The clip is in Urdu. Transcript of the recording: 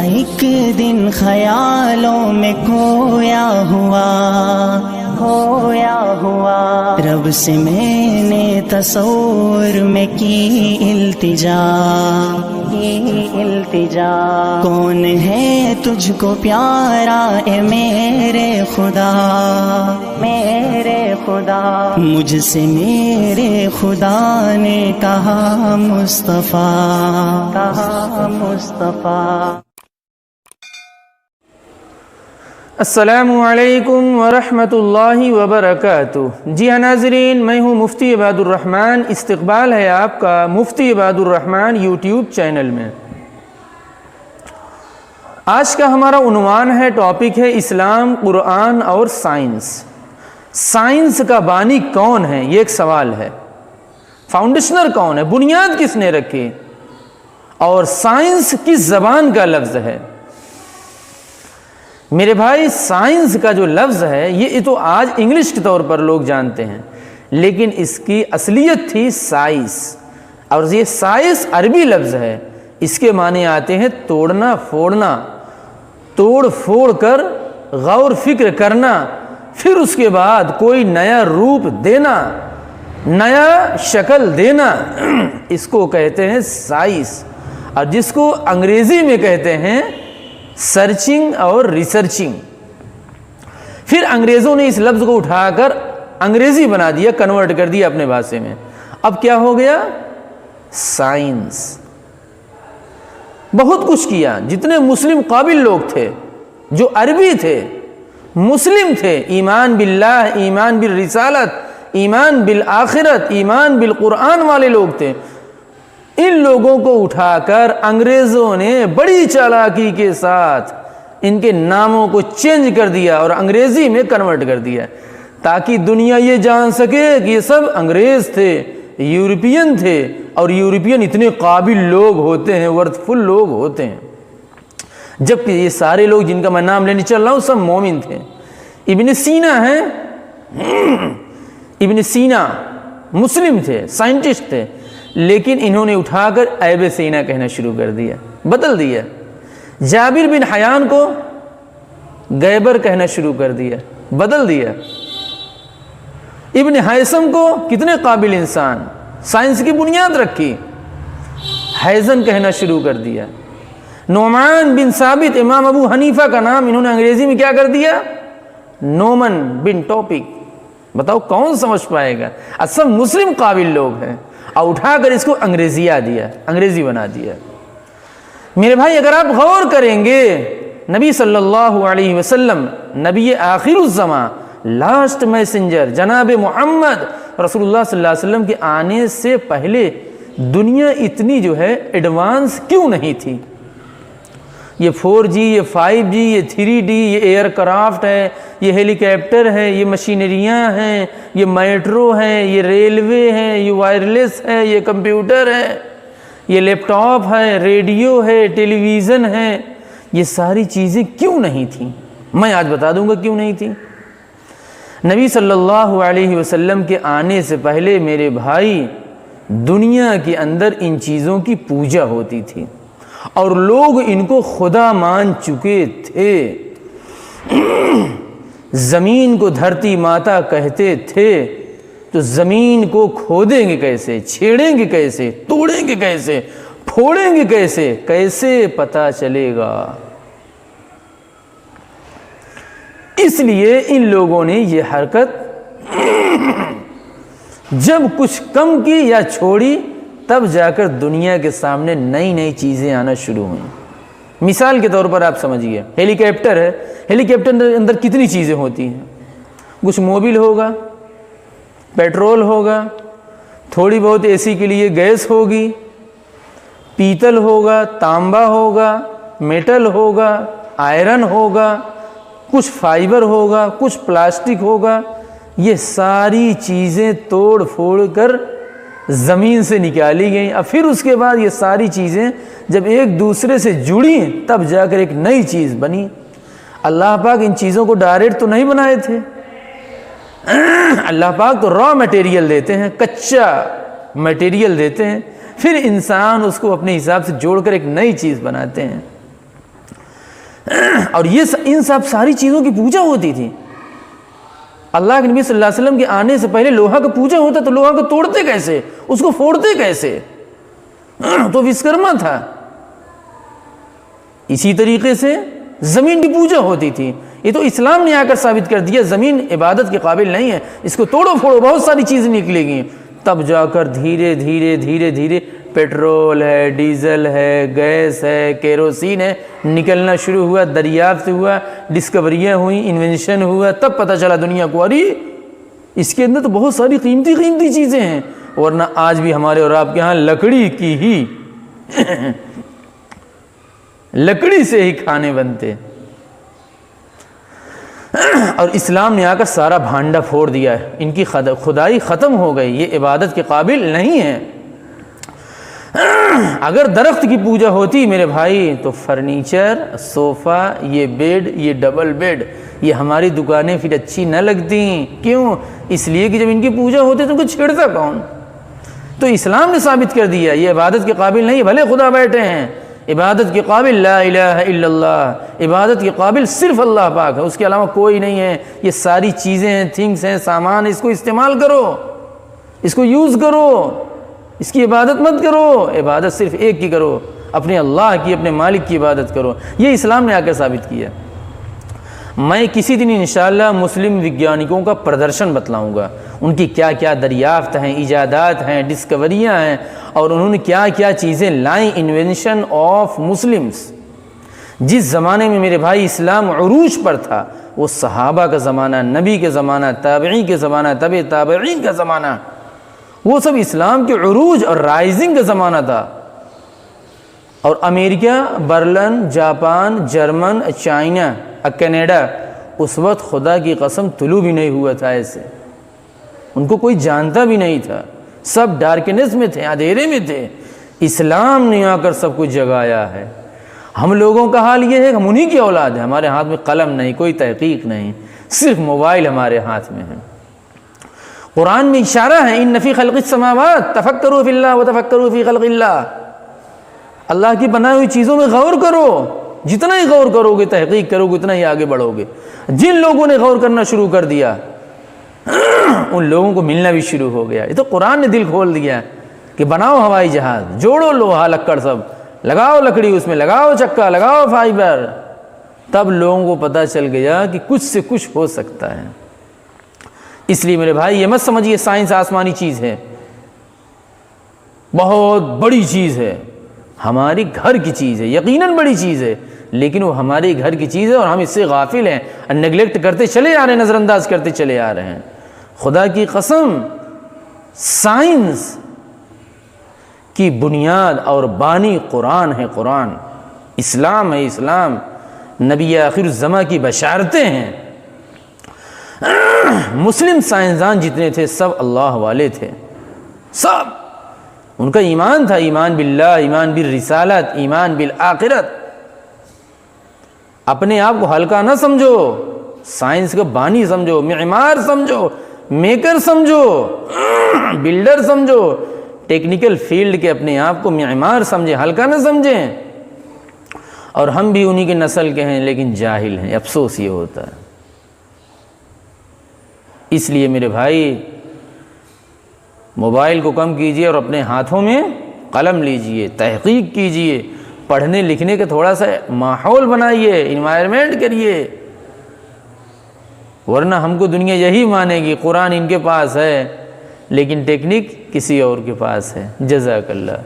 ایک دن خیالوں میں کھویا ہوا رب سے میں نے تصور میں کی التجا کون ہے تجھ کو پیارا اے میرے خدا مجھ سے میرے خدا نے کہا مصطفیٰ السلام علیکم ورحمۃ اللہ وبرکاتہ۔ جی ہاں ناظرین، میں ہوں مفتی عباد الرحمن۔ استقبال ہے آپ کا مفتی عباد الرحمن یوٹیوب چینل میں۔ آج کا ہمارا عنوان ہے، ٹاپک ہے اسلام، قرآن اور سائنس۔ سائنس کا بانی کون ہے؟ یہ ایک سوال ہے۔ فاؤنڈیشنر کون ہے؟ بنیاد کس نے رکھی؟ اور سائنس کس زبان کا لفظ ہے؟ میرے بھائی، سائنس کا جو لفظ ہے یہ تو آج انگلش کے طور پر لوگ جانتے ہیں، لیکن اس کی اصلیت تھی سائنس، اور یہ سائنس عربی لفظ ہے۔ اس کے معنی آتے ہیں توڑنا پھوڑنا، توڑ پھوڑ کر غور فکر کرنا، پھر اس کے بعد کوئی نیا روپ دینا، نیا شکل دینا، اس کو کہتے ہیں سائنس، اور جس کو انگریزی میں کہتے ہیں سرچنگ اور ریسرچنگ۔ پھر انگریزوں نے اس لفظ کو اٹھا کر انگریزی بنا دیا، کنورٹ کر دیا اپنے بھاشے میں۔ اب کیا ہو گیا؟ سائنس۔ بہت کچھ کیا۔ جتنے مسلم قابل لوگ تھے، جو عربی تھے، مسلم تھے، ایمان باللہ، ایمان بالرسالت، ایمان بالآخرت، ایمان بالقرآن والے لوگ تھے، ان لوگوں کو اٹھا کر انگریزوں نے بڑی چالاکی کے ساتھ ان کے ناموں کو چینج کر دیا اور انگریزی میں کنورٹ کر دیا، تاکہ دنیا یہ جان سکے کہ یہ سب انگریز تھے، یورپین تھے، اور یورپین اتنے قابل لوگ ہوتے ہیں، ورتھ فل لوگ ہوتے ہیں، جبکہ یہ سارے لوگ جن کا میں نام لینے چل رہا ہوں سب مومن تھے۔ ابن سینا ہیں، ابن سینا مسلم تھے، سائنٹسٹ تھے، لیکن انہوں نے اٹھا کر ایب سینا کہنا شروع کر دیا، بدل دیا۔ جابر بن حیان کو گیبر کہنا شروع کر دیا، بدل دیا۔ ابن ہیثم کو، کتنے قابل انسان، سائنس کی بنیاد رکھی، ہیزن کہنا شروع کر دیا۔ نعمان بن ثابت، امام ابو حنیفہ کا نام انہوں نے انگریزی میں کیا کر دیا؟ نومن بن ٹاپک۔ بتاؤ کون سمجھ پائے گا؟ سب مسلم قابل لوگ ہیں، اور اٹھا کر اس کو انگریزیہ دیا، انگریزی بنا دیا۔ میرے بھائی، اگر آپ غور کریں گے، نبی صلی اللہ علیہ وسلم، نبی آخر الزماں، لاسٹ میسنجر جناب محمد رسول اللہ صلی اللہ علیہ وسلم کے آنے سے پہلے دنیا اتنی جو ہے ایڈوانس کیوں نہیں تھی؟ یہ 4G، یہ 5G، یہ 3D، یہ ایئر کرافٹ ہے، یہ ہیلی کاپٹر ہے، یہ مشینریاں ہیں، یہ میٹرو ہیں، یہ ریلوے ہیں، یہ وائرلیس ہے، یہ کمپیوٹر ہے، یہ لیپ ٹاپ ہے، ریڈیو ہے، ٹیلی ویژن ہے، یہ ساری چیزیں کیوں نہیں تھیں؟ میں آج بتا دوں گا کیوں نہیں تھیں۔ نبی صلی اللہ علیہ وسلم کے آنے سے پہلے میرے بھائی، دنیا کے اندر ان چیزوں کی پوجا ہوتی تھی، اور لوگ ان کو خدا مان چکے تھے۔ زمین کو دھرتی ماتا کہتے تھے، تو زمین کو کھودیں گے کیسے، چھیڑیں گے کیسے، توڑیں گے کیسے، پھوڑیں گے کیسے، کیسے پتہ چلے گا؟ اس لیے ان لوگوں نے یہ حرکت جب کچھ کم کی یا چھوڑی، تب جا کر دنیا کے سامنے نئی نئی چیزیں آنا شروع ہوئیں۔ مثال کے طور پر آپ سمجھیے، ہیلی کاپٹر ہے، ہیلی کاپٹر کے اندر کتنی چیزیں ہوتی ہیں؟ کچھ موبل ہوگا، پیٹرول ہوگا، تھوڑی بہت اے سی کے لیے گیس ہوگی، پیتل ہوگا، تانبا ہوگا، میٹل ہوگا، آئرن ہوگا، کچھ فائبر ہوگا، کچھ پلاسٹک ہوگا۔ یہ ساری چیزیں توڑ پھوڑ کر زمین سے نکالی گئیں، اور پھر اس کے بعد یہ ساری چیزیں جب ایک دوسرے سے جڑیں، تب جا کر ایک نئی چیز بنی۔ اللہ پاک ان چیزوں کو ڈائریکٹ تو نہیں بنائے تھے، اللہ پاک تو را میٹیریل دیتے ہیں، کچا میٹیریل دیتے ہیں، پھر انسان اس کو اپنے حساب سے جوڑ کر ایک نئی چیز بناتے ہیں۔ اور یہ ان سب ساری چیزوں کی پوجا ہوتی تھی. اللہ کے نبی صلی اللہ علیہ وسلم کے آنے سے پہلے لوہا کا پوجا ہوتا تو لوہا کو توڑتے کیسے, اس کو پھوڑتے کیسے؟ تو وشکرما تھا. اسی طریقے سے زمین کی پوجا ہوتی تھی. یہ تو اسلام نے آ کر ثابت کر دیا زمین عبادت کے قابل نہیں ہے, اس کو توڑو پھوڑو بہت ساری چیزیں نکلے گی. تب جا کر دھیرے دھیرے دھیرے دھیرے پیٹرول ہے, ڈیزل ہے, گیس ہے, کیروسین ہے نکلنا شروع ہوا, دریافت ہوا, ڈسکوریاں ہوئیں, انوینشن ہوا, تب پتہ چلا دنیا کو ارے اس کے اندر تو بہت ساری قیمتی قیمتی چیزیں ہیں. ورنہ آج بھی ہمارے اور آپ کے ہاں لکڑی کی ہی لکڑی سے ہی کھانے بنتے. اور اسلام نے آ کر سارا بھانڈا پھوڑ دیا ہے. ان کی خدائی ختم ہو گئی, یہ عبادت کے قابل نہیں ہے. اگر درخت کی پوجا ہوتی میرے بھائی تو فرنیچر, صوفہ, یہ بیڈ, یہ ڈبل بیڈ, یہ ہماری دکانیں پھر اچھی نہ لگتی. کیوں؟ اس لیے کہ جب ان کی پوجا ہوتی تو ان کو چھیڑتا کون؟ تو اسلام نے ثابت کر دیا یہ عبادت کے قابل نہیں. بھلے خدا بیٹھے ہیں, عبادت کے قابل لا الہ الا اللہ, عبادت کے قابل صرف اللہ پاک ہے, اس کے علاوہ کوئی نہیں ہے. یہ ساری چیزیں ہیں, تھنگس ہیں, سامان, اس کو استعمال کرو, اس کو یوز کرو, اس کی عبادت مت کرو. عبادت صرف ایک کی کرو, اپنے اللہ کی, اپنے مالک کی عبادت کرو. یہ اسلام نے آ کر ثابت کیا. میں کسی دن انشاءاللہ مسلم وگیانکوں کا پردرشن بتلاؤں گا, ان کی کیا کیا دریافت ہیں, ایجادات ہیں, ڈسکوریاں ہیں, اور انہوں نے کیا کیا چیزیں لائیں. Invention of Muslims. جس زمانے میں میرے بھائی اسلام عروج پر تھا, وہ صحابہ کا زمانہ, نبی کے زمانہ, تابعین کے زمانہ, تبع تابعین کا زمانہ, وہ سب اسلام کے عروج اور رائزنگ کا زمانہ تھا. اور امریکہ, Berlin, Japan, German, China, Canada, اس وقت خدا کی قسم طلوع بھی نہیں ہوا تھا ایسے. ان کو کوئی جانتا بھی نہیں تھا, سب ڈارکنس میں تھے, اندھیرے میں تھے. اسلام نے آ کر سب کچھ جگایا ہے. ہم لوگوں کا حال یہ ہے کہ ہم انہی کی اولاد ہیں. ہمارے ہاتھ میں قلم نہیں, کوئی تحقیق نہیں, صرف موبائل ہمارے ہاتھ میں ہے. قرآن میں اشارہ ہے ان فی خلق السماوات تفکروا فی اللہ وتفکروا فی خلق اللہ. اللہ کی بنائی ہوئی چیزوں میں غور کرو. جتنا ہی غور کرو گے, تحقیق کرو گے, اتنا ہی آگے بڑھو گے. جن لوگوں نے غور کرنا شروع کر دیا ان لوگوں کو ملنا بھی شروع ہو گیا. یہ تو قرآن نے دل کھول دیا کہ بناؤ ہوائی جہاز, جوڑو لوہا لکڑ, سب لگاؤ لکڑی, اس میں لگاؤ چکا, لگاؤ فائبر. تب لوگوں کو پتہ چل گیا کہ کچھ سے کچھ ہو سکتا ہے. اس لیے میرے بھائی یہ مت سمجھیے سائنس آسمانی چیز ہے, بہت بڑی چیز ہے, ہماری گھر کی چیز ہے, یقیناً بڑی چیز ہے, لیکن وہ ہمارے گھر کی چیز ہے اور ہم اس سے غافل ہیں, نیگلیکٹ کرتے چلے آ رہے ہیں, نظر انداز کرتے چلے آ رہے ہیں. خدا کی قسم سائنس کی بنیاد اور بانی قرآن ہے. قرآن, اسلام ہے. اسلام نبی آخر الزماں کی بشارتیں ہیں. مسلم سائنسدان جتنے تھے سب اللہ والے تھے, سب. ان کا ایمان تھا, ایمان باللہ, ایمان بالرسالت, ایمان بالآخرت. اپنے آپ کو ہلکا نہ سمجھو, سائنس کا بانی سمجھو, معمار سمجھو, میکر سمجھو, بلڈر سمجھو. ٹیکنیکل فیلڈ کے اپنے آپ کو معمار سمجھیں, ہلکا نہ سمجھیں. اور ہم بھی انہی کے نسل کے ہیں لیکن جاہل ہیں. افسوس یہ ہوتا ہے. اس لیے میرے بھائی موبائل کو کم کیجئے اور اپنے ہاتھوں میں قلم لیجئے, تحقیق کیجئے, پڑھنے لکھنے کا تھوڑا سا ماحول بنائیے, انوائرمنٹ کریے. ورنہ ہم کو دنیا یہی مانے گی قرآن ان کے پاس ہے لیکن ٹیکنیک کسی اور کے پاس ہے. جزاک اللہ.